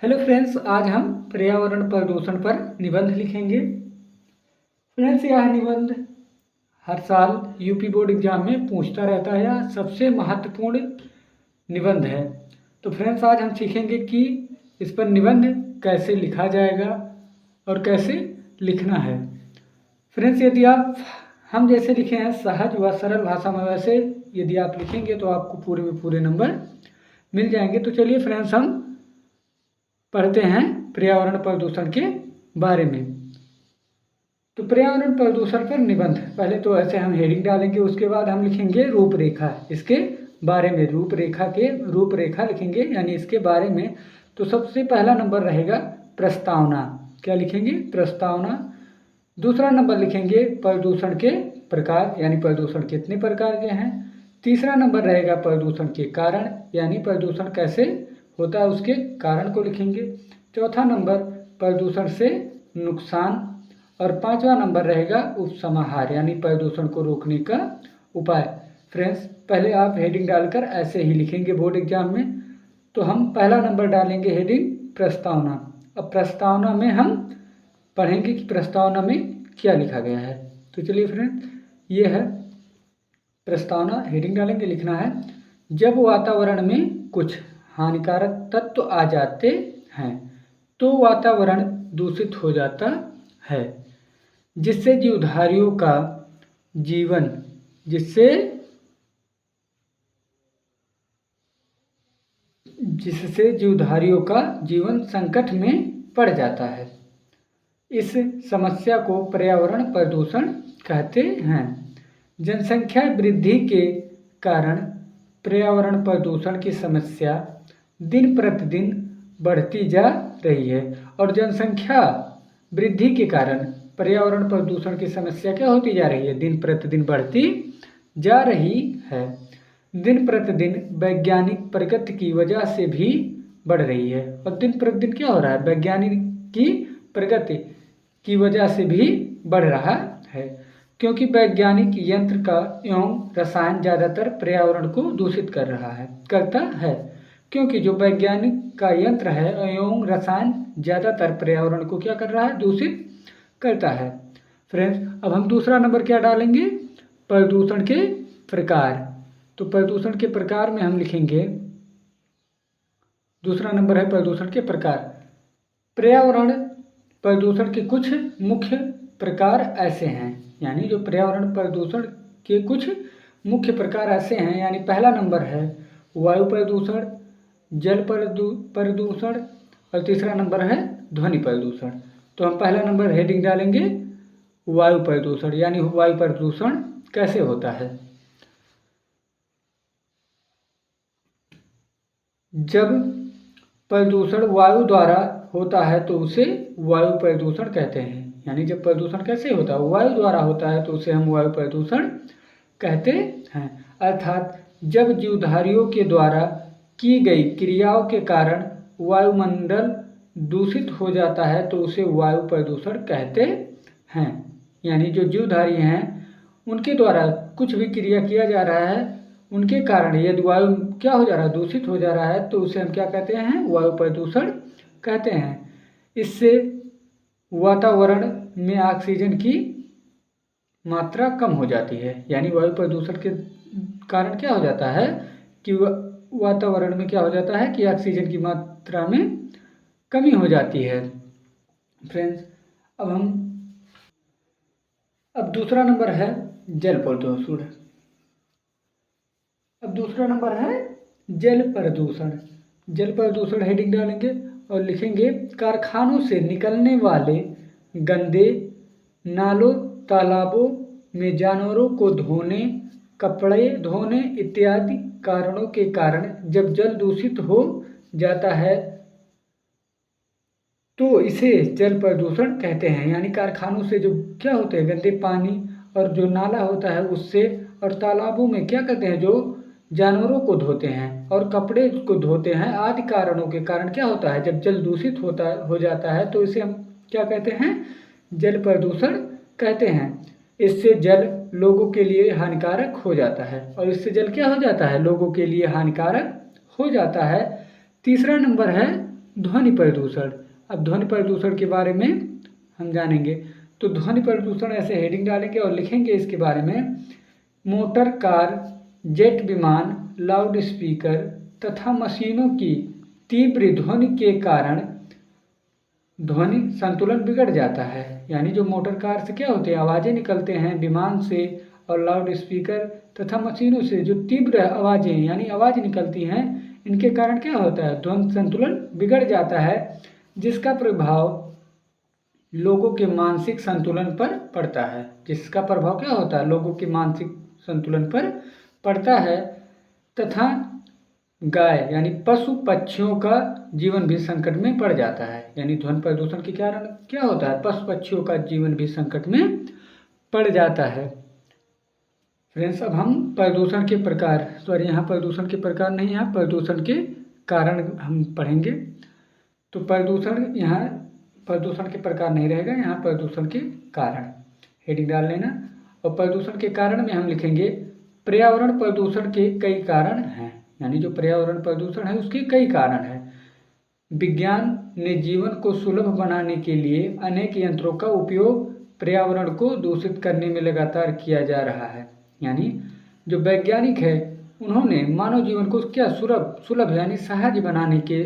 Hello friends, आज हम पर्यावरण प्रदूषण पर निबंध लिखेंगे। फ्रेंड्स, यह निबंध हर साल यूपी बोर्ड एग्जाम में पूछता रहता है। यह सबसे महत्वपूर्ण निबंध है। तो फ्रेंड्स, आज हम सीखेंगे कि इस पर निबंध कैसे लिखा जाएगा और कैसे लिखना है। फ्रेंड्स, यदि आप हम जैसे लिखे हैं सहज व सरल भाषा में, वैसे यदि आप लिखेंगे तो आपको पूरे में पूरे नंबर मिल जाएंगे। तो चलिए फ्रेंड्स, हम पढ़ते हैं पर्यावरण प्रदूषण के बारे में। तो पर्यावरण प्रदूषण पर निबंध, पहले तो ऐसे हम हेडिंग डालेंगे, उसके बाद हम लिखेंगे रूपरेखा इसके बारे में। रूपरेखा लिखेंगे यानी इसके बारे में। तो सबसे पहला नंबर रहेगा प्रस्तावना। क्या लिखेंगे? प्रस्तावना। दूसरा नंबर लिखेंगे प्रदूषण के प्रकार, यानी प्रदूषण कितने प्रकार के हैं। तीसरा नंबर रहेगा प्रदूषण के कारण, यानी प्रदूषण कैसे होता है उसके कारण को लिखेंगे। चौथा नंबर प्रदूषण से नुकसान, और पांचवा नंबर रहेगा उपसमाहार, यानी प्रदूषण को रोकने का उपाय। फ्रेंड्स, पहले आप हेडिंग डालकर ऐसे ही लिखेंगे बोर्ड एग्जाम में। तो हम पहला नंबर डालेंगे हेडिंग प्रस्तावना। अब प्रस्तावना में हम पढ़ेंगे कि प्रस्तावना में क्या लिखा गया है। तो चलिए फ्रेंड्स, ये है प्रस्तावना। हेडिंग डालेंगे, लिखना है जब वातावरण में कुछ हानिकारक तत्व आ जाते हैं तो वातावरण दूषित हो जाता है, जिससे जीवधारियों का जीवन संकट में पड़ जाता है। इस समस्या को पर्यावरण प्रदूषण कहते हैं। जनसंख्या वृद्धि के कारण पर्यावरण प्रदूषण की समस्या दिन प्रतिदिन बढ़ती जा रही है। और जनसंख्या वृद्धि के कारण पर्यावरण प्रदूषण की समस्या क्या होती जा रही है? दिन प्रतिदिन बढ़ती जा रही है। दिन प्रतिदिन वैज्ञानिक प्रगति की वजह से भी बढ़ रही है। और दिन प्रतिदिन क्या हो रहा है? वैज्ञानिक की प्रगति की वजह से भी बढ़ रहा है, क्योंकि वैज्ञानिक यंत्र का एवं रसायन ज़्यादातर पर्यावरण को दूषित करता है। क्योंकि जो वैज्ञानिक का यंत्र है एवं रसायन ज़्यादातर पर्यावरण को क्या कर रहा है? दूषित करता है। फ्रेंड्स, अब हम दूसरा नंबर क्या डालेंगे? प्रदूषण के प्रकार। तो प्रदूषण के प्रकार में हम लिखेंगे, दूसरा नंबर है प्रदूषण के प्रकार। पर्यावरण प्रदूषण के कुछ मुख्य प्रकार ऐसे हैं, यानी जो पर्यावरण प्रदूषण के कुछ मुख्य प्रकार ऐसे हैं, यानी पहला नंबर है वायु प्रदूषण, जल प्रदूषण, और तीसरा नंबर है ध्वनि प्रदूषण। तो हम पहला नंबर हेडिंग डालेंगे वायु प्रदूषण, यानी वायु प्रदूषण कैसे होता है। जब प्रदूषण वायु द्वारा होता है तो उसे वायु प्रदूषण कहते हैं। यानी जब प्रदूषण कैसे होता है? वायु द्वारा होता है तो उसे हम वायु प्रदूषण कहते हैं। अर्थात जब जीवधारियों के द्वारा की गई क्रियाओं के कारण वायुमंडल दूषित हो जाता है तो उसे वायु प्रदूषण कहते हैं। यानी जो जीवधारी हैं उनके द्वारा कुछ भी क्रिया किया जा रहा है, उनके कारण यदि वायु क्या हो जा रहा है? दूषित हो जा रहा है, तो उसे हम क्या कहते हैं? वायु प्रदूषण कहते हैं। इससे वातावरण में ऑक्सीजन की मात्रा कम हो जाती है। यानी वायु प्रदूषण के कारण क्या हो जाता है कि वातावरण में क्या हो जाता है कि ऑक्सीजन की मात्रा में कमी हो जाती है। फ्रेंड्स, अब दूसरा नंबर है जल प्रदूषण। अब दूसरा नंबर है जल प्रदूषण। जल प्रदूषण हेडिंग डालेंगे और लिखेंगे कारखानों से निकलने वाले गंदे नालों, तालाबों में जानवरों को धोने, कपड़े धोने इत्यादि कारणों के कारण जब जल दूषित हो जाता है तो इसे जल प्रदूषण कहते हैं। यानी कारखानों से जो क्या होते हैं गंदे पानी, और जो नाला होता है उससे, और तालाबों में क्या करते हैं जो जानवरों को धोते हैं और कपड़े को धोते हैं, आदि कारणों के कारण क्या होता है? जब जल दूषित हो जाता है तो इसे हम क्या कहते हैं? जल प्रदूषण कहते हैं। इससे जल लोगों के लिए हानिकारक हो जाता है। और इससे जल क्या हो जाता है? लोगों के लिए हानिकारक हो जाता है। तीसरा नंबर है ध्वनि प्रदूषण। अब ध्वनि प्रदूषण के बारे में हम जानेंगे। तो ध्वनि प्रदूषण ऐसे हेडिंग डालेंगे और लिखेंगे इसके बारे में, मोटर कार, जेट विमान, लाउड स्पीकर तथा मशीनों की तीव्र ध्वनि के कारण ध्वनि संतुलन बिगड़ जाता है। यानी जो मोटर कार से क्या होते हैं, आवाज़ें निकलते हैं, विमान से और लाउड स्पीकर तथा मशीनों से जो तीव्र आवाज़ें यानी आवाज़ निकलती हैं, इनके कारण क्या होता है, ध्वनि संतुलन बिगड़ जाता है, जिसका प्रभाव लोगों के मानसिक संतुलन पर पड़ता है। जिसका प्रभाव क्या होता है, लोगों के मानसिक संतुलन पर पड़ता है तथा गाय यानी पशु पक्षियों का जीवन भी संकट में पड़ जाता है। यानी ध्वनि प्रदूषण के कारण क्या होता है, पशु पक्षियों का जीवन भी संकट में पड़ जाता है। फ्रेंड्स, अब हम प्रदूषण के प्रकार, सॉरी यहाँ प्रदूषण के प्रकार नहीं, यहाँ प्रदूषण के कारण हम पढ़ेंगे। तो प्रदूषण, यहाँ प्रदूषण के प्रकार नहीं रहेगा, यहाँ प्रदूषण के कारण हेडिंग डाल लेना। और प्रदूषण के कारण में हम लिखेंगे, पर्यावरण प्रदूषण के कई कारण हैं। यानी जो पर्यावरण प्रदूषण है उसके कई कारण हैं। विज्ञान ने जीवन को सुलभ बनाने के लिए अनेक यंत्रों का उपयोग पर्यावरण को दूषित करने में लगातार किया जा रहा है। यानी जो वैज्ञानिक है उन्होंने मानव जीवन को क्या सुलभ यानी सहज बनाने के,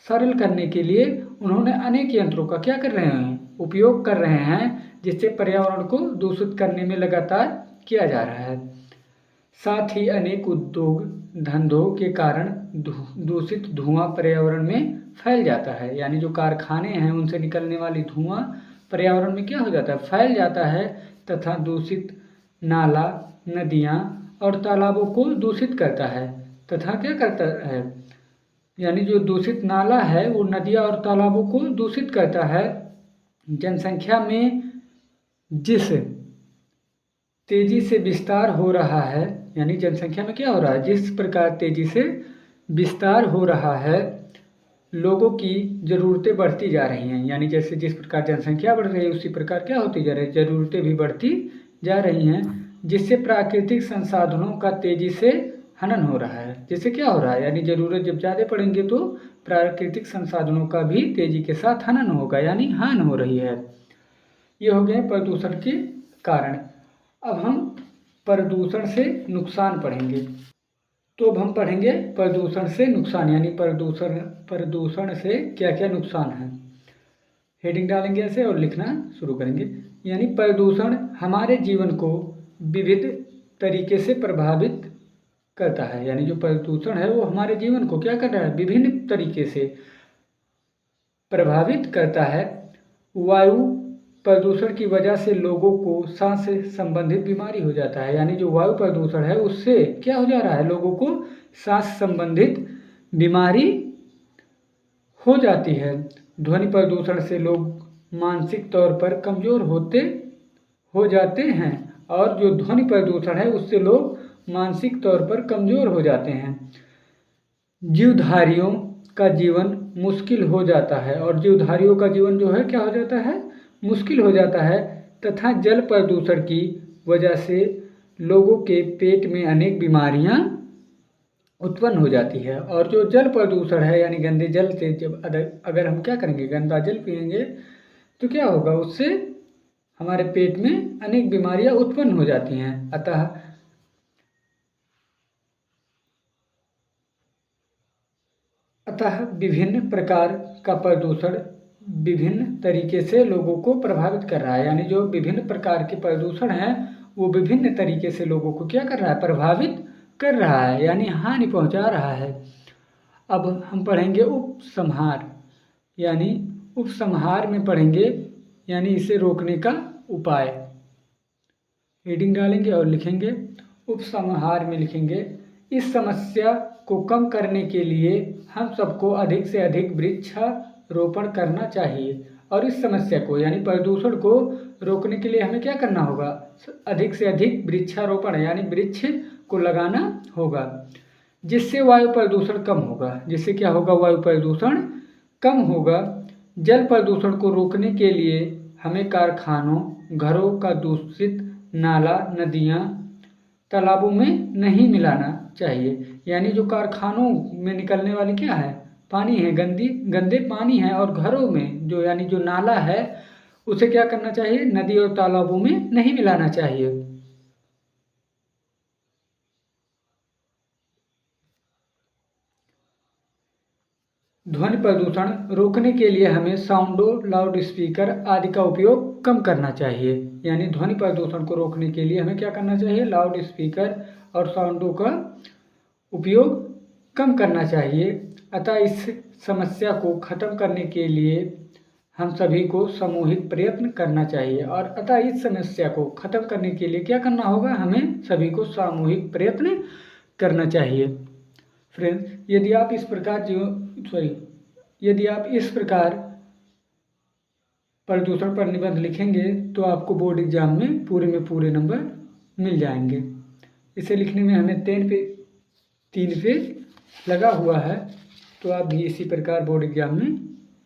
सरल करने के लिए उन्होंने अनेक यंत्रों का क्या कर रहे हैं, उपयोग कर रहे हैं, जिससे पर्यावरण को दूषित करने में लगातार किया जा रहा है। साथ ही अनेक उद्योग धंधों के कारण दूषित धुआं पर्यावरण में फैल जाता है। यानी जो कारखाने हैं उनसे निकलने वाली धुआं पर्यावरण में क्या हो जाता है, फैल जाता है तथा दूषित नाला, नदियाँ और तालाबों को दूषित करता है तथा क्या करता है, यानी जो दूषित नाला है वो नदियाँ और तालाबों को दूषित करता है। जनसंख्या में जिस तेजी से विस्तार हो रहा है, यानी जनसंख्या में क्या हो रहा है, जिस प्रकार तेजी से विस्तार हो रहा है, लोगों की ज़रूरतें बढ़ती जा रही हैं। यानी जैसे जिस प्रकार जनसंख्या बढ़ रही है उसी प्रकार क्या होती जा रही है, ज़रूरतें भी बढ़ती जा रही हैं, जिससे प्राकृतिक संसाधनों का तेजी से हनन हो रहा है। जिससे क्या हो रहा है, यानी ज़रूरत जब ज़्यादा पड़ेंगे तो प्राकृतिक संसाधनों का भी तेजी के साथ हनन होगा, यानी हानि हो रही है। ये हो गए प्रदूषण के कारण। अब हम प्रदूषण से नुकसान पढ़ेंगे। तो अब हम पढ़ेंगे प्रदूषण से नुकसान, यानी प्रदूषण से क्या क्या नुकसान है। हेडिंग डालेंगे ऐसे और लिखना शुरू करेंगे। यानी प्रदूषण हमारे जीवन को विविध तरीके से प्रभावित करता है। यानी जो प्रदूषण है वो हमारे जीवन को क्या कर रहा है, विभिन्न तरीके से प्रभावित करता है। वायु प्रदूषण की वजह से लोगों को सांस से संबंधित बीमारी हो जाता है। यानी जो वायु प्रदूषण है उससे क्या हो जा रहा है, लोगों को सांस संबंधित बीमारी हो जाती है। ध्वनि प्रदूषण से लोग मानसिक तौर पर कमज़ोर हो जाते हैं, और जो ध्वनि प्रदूषण है उससे लोग मानसिक तौर पर कमज़ोर हो जाते हैं। जीवधारियों का जीवन मुश्किल हो जाता है, और जीवधारियों का जीवन जो है क्या हो जाता है, मुश्किल हो जाता है। तथा जल प्रदूषण की वजह से लोगों के पेट में अनेक बीमारियां उत्पन्न हो जाती है। और जो जल प्रदूषण है यानी गंदे जल से जब अगर हम क्या करेंगे, गंदा जल पिएंगे तो क्या होगा, उससे हमारे पेट में अनेक बीमारियां उत्पन्न हो जाती हैं। अतः विभिन्न प्रकार का प्रदूषण विभिन्न तरीके से लोगों को प्रभावित कर रहा है। यानी जो विभिन्न प्रकार के प्रदूषण हैं वो विभिन्न तरीके से लोगों को क्या कर रहा है, प्रभावित कर रहा है, यानी हानि पहुंचा रहा है। अब हम पढ़ेंगे उपसंहार। यानी उपसंहार में पढ़ेंगे यानी इसे रोकने का उपाय। हेडिंग डालेंगे और लिखेंगे। उपसंहार में लिखेंगे, इस समस्या को कम करने के लिए हम सबको अधिक से अधिक वृक्षारोपण करना चाहिए। और इस समस्या को यानी प्रदूषण को रोकने के लिए हमें क्या करना होगा, अधिक से अधिक वृक्षारोपण यानी वृक्ष को लगाना होगा, जिससे वायु प्रदूषण कम होगा। जिससे क्या होगा, वायु प्रदूषण कम होगा। जल प्रदूषण को रोकने के लिए हमें कारखानों, घरों का दूषित नाला, नदियाँ, तालाबों में नहीं मिलाना चाहिए। यानी जो कारखानों में निकलने वाली क्या है, पानी है, गंदे पानी है और घरों में जो यानी जो नाला है उसे क्या करना चाहिए, नदी और तालाबों में नहीं मिलाना चाहिए। ध्वनि प्रदूषण रोकने के लिए हमें साउंडों, लाउड स्पीकर आदि का उपयोग कम करना चाहिए। यानी ध्वनि प्रदूषण को रोकने के लिए हमें क्या करना चाहिए, लाउड स्पीकर और साउंडों का उपयोग कम करना चाहिए। अतः इस समस्या को खत्म करने के लिए हम सभी को सामूहिक प्रयत्न करना चाहिए। और अतः इस समस्या को खत्म करने के लिए क्या करना होगा, हमें सभी को सामूहिक प्रयत्न करना चाहिए। फ्रेंड्स, यदि आप इस प्रकार प्रदूषण पर निबंध लिखेंगे तो आपको बोर्ड एग्जाम में पूरे नंबर मिल जाएंगे। इसे लिखने में हमें 3 पेज लगा हुआ है, तो आप भी इसी प्रकार बोर्ड एग्जाम में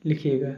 लिखिएगा।